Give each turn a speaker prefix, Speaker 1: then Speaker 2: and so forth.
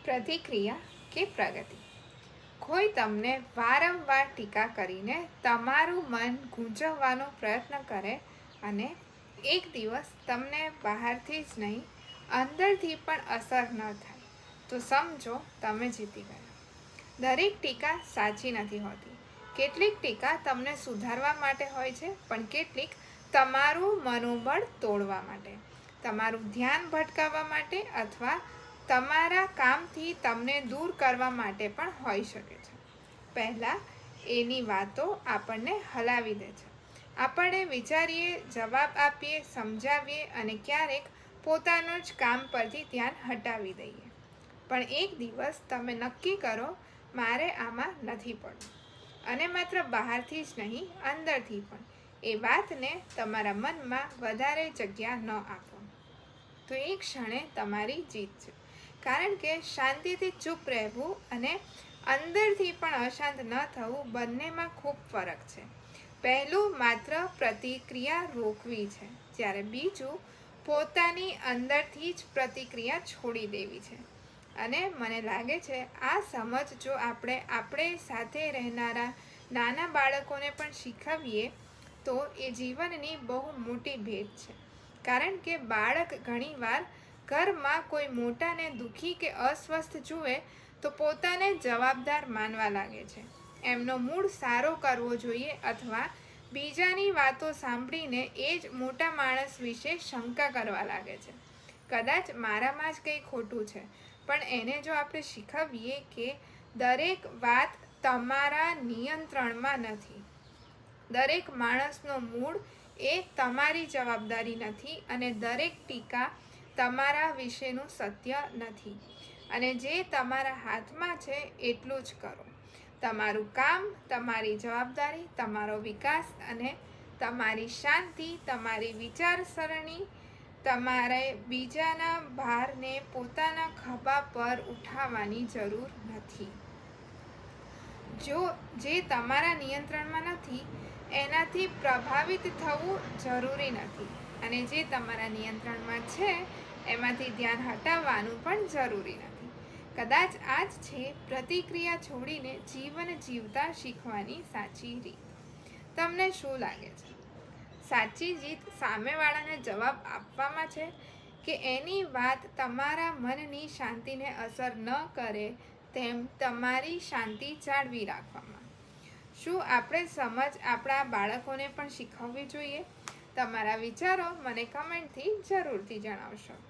Speaker 1: પ્રતિક્રિયા કે પ્રગતિ. કોઈ તમને વારંવાર ટીકા કરીને તમારું મન ગૂંચવવાનો પ્રયત્ન કરે અને એક દિવસ તમને બહારથી જ નહીં અંદરથી પણ અસર ન થાય તો સમજો તમે જીતી ગયા. દરેક ટીકા સાચી નથી હોતી. કેટલીક ટીકા તમને સુધારવા માટે હોય છે, પણ કેટલીક તમારું મનોબળ તોડવા માટે, તમારું ધ્યાન ભટકાવવા માટે અથવા તમારા કામથી તમને દૂર કરવા માટે પણ હોઈ શકે છે. પહેલાં એની વાતો આપણને હલાવી દે છે. આપણે વિચારીએ, જવાબ આપીએ, સમજાવીએ અને ક્યારેક પોતાનું જ કામ પરથી ધ્યાન હટાવી દઈએ. પણ એક દિવસ તમે નક્કી કરો, મારે આમાં નથી પડવું, અને માત્ર બહારથી જ નહીં અંદરથી પણ એ વાતને તમારા મનમાં વધારે જગ્યા ન આપો, તો એ ક્ષણે તમારી જીત છે. કારણ કે શાંતિથી ચૂપ રહેવું અને અંદરથી પણ અશાંત ન થવું બંનેમાં ખૂબ ફરક છે. પહેલું માત્ર પ્રતિક્રિયા રોકવી છે, જ્યારે બીજું પોતાની અંદરથી જ પ્રતિક્રિયા છોડી દેવી છે. અને મને લાગે છે આ સમજ જો આપણે સાથે રહેનારા નાના બાળકોને પણ શીખવીએ તો એ જીવનની બહુ મોટી ભેટ છે. કારણ કે બાળક ઘણીવાર ઘરમાં કોઈ મોટાને દુઃખી કે અસ્વસ્થ જુએ તો પોતાને જવાબદાર માનવા લાગે છે. એમનો મૂડ સારો કરવો જોઈએ અથવા બીજાની વાતો સાંભળીને એ જ મોટા માણસ વિશે શંકા કરવા લાગે છે. કદાચ મારામાં જ કંઈ ખોટું છે, પણ એને જો આપણે શીખવીએ કે દરેક વાત તમારા નિયંત્રણમાં નથી, દરેક માણસનો મૂડ એ તમારી જવાબદારી નથી અને દરેક ટીકા તમારા વિશેનું સત્ય નથી, અને જે તમારા હાથમાં છે એટલું જ કરો. તમારું કામ, તમારી જવાબદારી, તમારો વિકાસ અને તમારી શાંતિ, તમારી વિચારસરણી. તમારે બીજાના ભારને પોતાના ખભા પર ઉઠાવવાની જરૂર નથી. જે તમારા નિયંત્રણમાં નથી એનાથી પ્રભાવિત થવું જરૂરી નથી, અને જે તમારા નિયંત્રણમાં છે એમાંથી ધ્યાન હટાવવાનું પણ જરૂરી નથી. કદાચ આ જ છે પ્રતિક્રિયા છોડીને જીવન જીવતા શીખવાની સાચી રીત. તમને શું લાગે છે? સાચી જીત સામેવાળાને જવાબ આપવામાં છે કે એની વાત તમારા મનની શાંતિને અસર ન કરે તેમ તમારી શાંતિ જાળવી રાખવામાં? શું આપણે સમજ આપણા બાળકોને પણ શીખવવી જોઈએ? તમારા વિચારો મને કમેન્ટથી જરૂરથી જણાવશો.